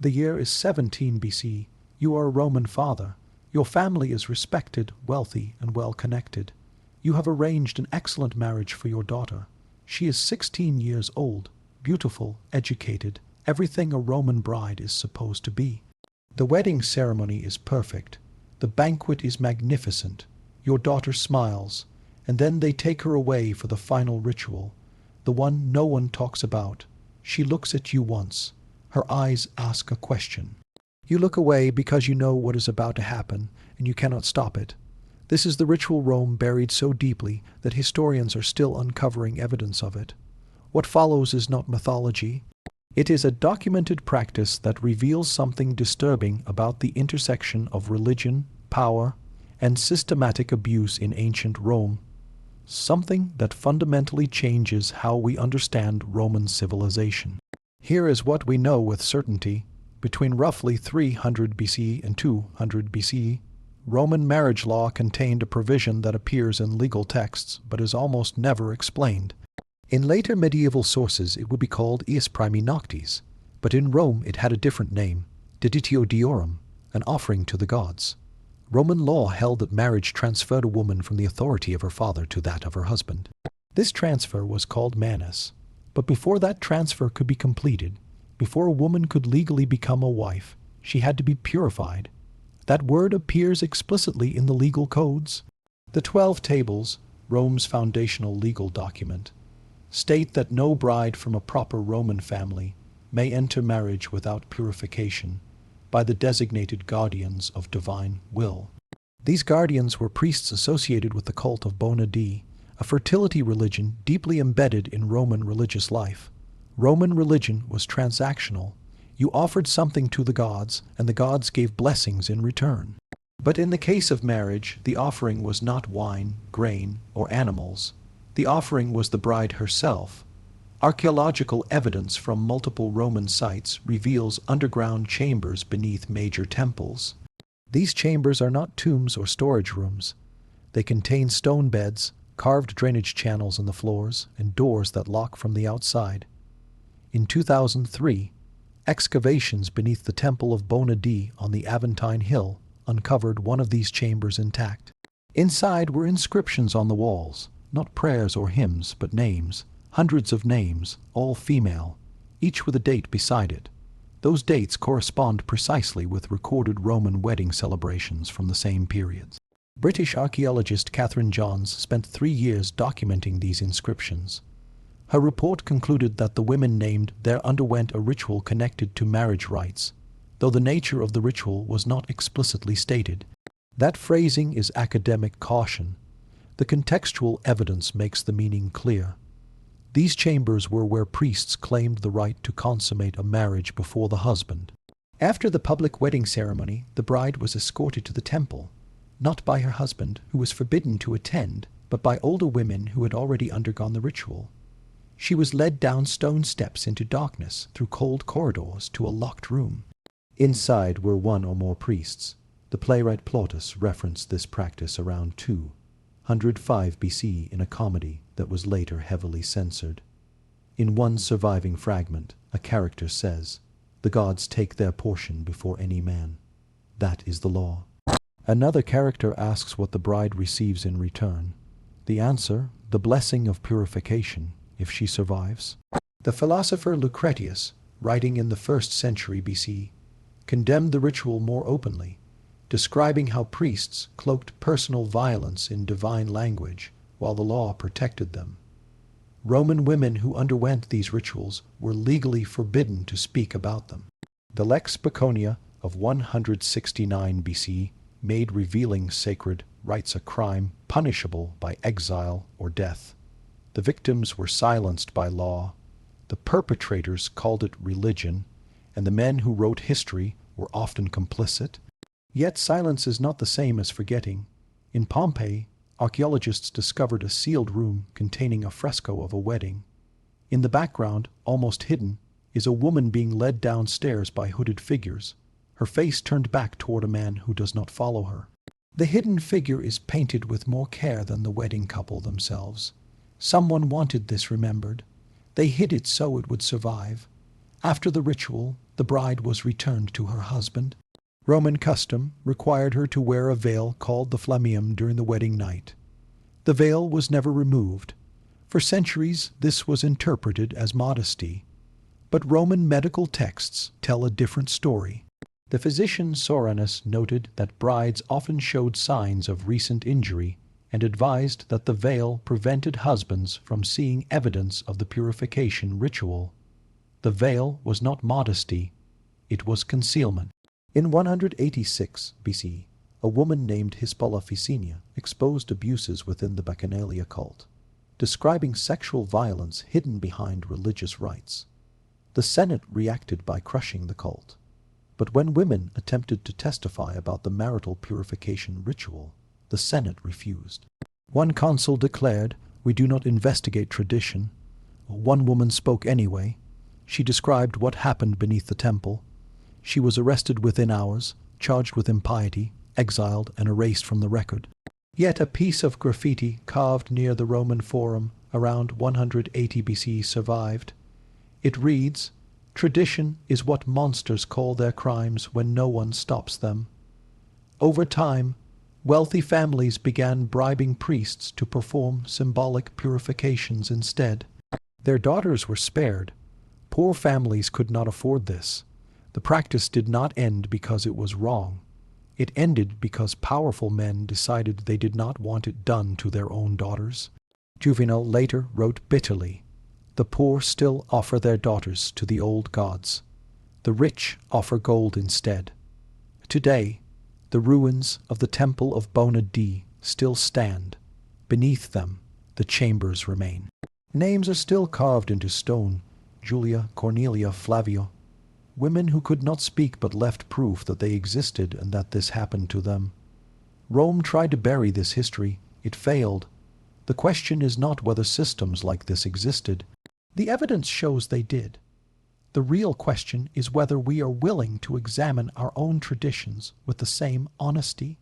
The year is 17 BC. You are a Roman father. Your family is respected, wealthy, and well-connected. You have arranged an excellent marriage for your daughter. She is 16 years old, beautiful, educated, everything a Roman bride is supposed to be. The wedding ceremony is perfect. The banquet is magnificent. Your daughter smiles, and then they take her away for the final ritual, the one no one talks about. She looks at you once. Her eyes ask a question. You look away because you know what is about to happen, and you cannot stop it. This is the ritual Rome buried so deeply that historians are still uncovering evidence of it. What follows is not mythology. It is a documented practice that reveals something disturbing about the intersection of religion, power, and systematic abuse in ancient Rome. Something that fundamentally changes how we understand Roman civilization. Here is what we know with certainty. Between roughly 300 BC and 200 BC, Roman marriage law contained a provision that appears in legal texts but is almost never explained. In later medieval sources it would be called ius primi noctis, but in Rome it had a different name, deditio deorum, an offering to the gods. Roman law held that marriage transferred a woman from the authority of her father to that of her husband. This transfer was called manus, but before that transfer could be completed, before a woman could legally become a wife, she had to be purified. That word appears explicitly in the legal codes. The 12 Tables, Rome's foundational legal document, state that no bride from a proper Roman family may enter marriage without purification by the designated guardians of divine will. These guardians were priests associated with the cult of Bona Dea, a fertility religion deeply embedded in Roman religious life. Roman religion was transactional. You offered something to the gods, and the gods gave blessings in return. But in the case of marriage, the offering was not wine, grain, or animals. The offering was the bride herself. Archaeological evidence from multiple Roman sites reveals underground chambers beneath major temples. These chambers are not tombs or storage rooms. They contain stone beds, carved drainage channels in the floors, and doors that lock from the outside. In 2003, excavations beneath the Temple of Bona Dea on the Aventine Hill uncovered one of these chambers intact. Inside were inscriptions on the walls, not prayers or hymns, but names, hundreds of names, all female, each with a date beside it. Those dates correspond precisely with recorded Roman wedding celebrations from the same periods. British archaeologist Catherine Johns spent 3 years documenting these inscriptions. Her report concluded that the women named there underwent a ritual connected to marriage rites, though the nature of the ritual was not explicitly stated. That phrasing is academic caution. The contextual evidence makes the meaning clear. These chambers were where priests claimed the right to consummate a marriage before the husband. After the public wedding ceremony, the bride was escorted to the temple, not by her husband, who was forbidden to attend, but by older women who had already undergone the ritual. She was led down stone steps into darkness, through cold corridors, to a locked room. Inside were one or more priests. The playwright Plautus referenced this practice around 205 BC in a comedy that was later heavily censored. In one surviving fragment, a character says, "The gods take their portion before any man. That is the law." Another character asks what the bride receives in return. The answer, the blessing of purification, if she survives. The philosopher Lucretius, writing in the 1st century BC, condemned the ritual more openly, describing how priests cloaked personal violence in divine language while the law protected them. Roman women who underwent these rituals were legally forbidden to speak about them. The Lex Baconia of 169 BC made revealing sacred rites a crime punishable by exile or death. The victims were silenced by law, the perpetrators called it religion, and the men who wrote history were often complicit. Yet silence is not the same as forgetting. In Pompeii, archaeologists discovered a sealed room containing a fresco of a wedding. In the background, almost hidden, is a woman being led downstairs by hooded figures, her face turned back toward a man who does not follow her. The hidden figure is painted with more care than the wedding couple themselves. Someone wanted this remembered. They hid it so it would survive. After the ritual, the bride was returned to her husband. Roman custom required her to wear a veil called the flammeum during the wedding night. The veil was never removed. For centuries this was interpreted as modesty. But Roman medical texts tell a different story. The physician Soranus noted that brides often showed signs of recent injury and advised that the veil prevented husbands from seeing evidence of the purification ritual. The veil was not modesty, it was concealment. In 186 BC, a woman named Hispalia exposed abuses within the Bacchanalia cult, describing sexual violence hidden behind religious rites. The Senate reacted by crushing the cult. But when women attempted to testify about the marital purification ritual, the Senate refused. One consul declared, "We do not investigate tradition." One woman spoke anyway. She described what happened beneath the temple. She was arrested within hours, charged with impiety, exiled, and erased from the record. Yet a piece of graffiti carved near the Roman Forum around 180 BC survived. It reads, "Tradition is what monsters call their crimes when no one stops them." Over time, wealthy families began bribing priests to perform symbolic purifications instead. Their daughters were spared. Poor families could not afford this. The practice did not end because it was wrong. It ended because powerful men decided they did not want it done to their own daughters. Juvenal later wrote bitterly, "The poor still offer their daughters to the old gods. The rich offer gold instead." Today, the ruins of the Temple of Bona Dea still stand. Beneath them, the chambers remain. Names are still carved into stone: Julia, Cornelia, Flavia. Women who could not speak but left proof that they existed and that this happened to them. Rome tried to bury this history. It failed. The question is not whether systems like this existed. The evidence shows they did. The real question is whether we are willing to examine our own traditions with the same honesty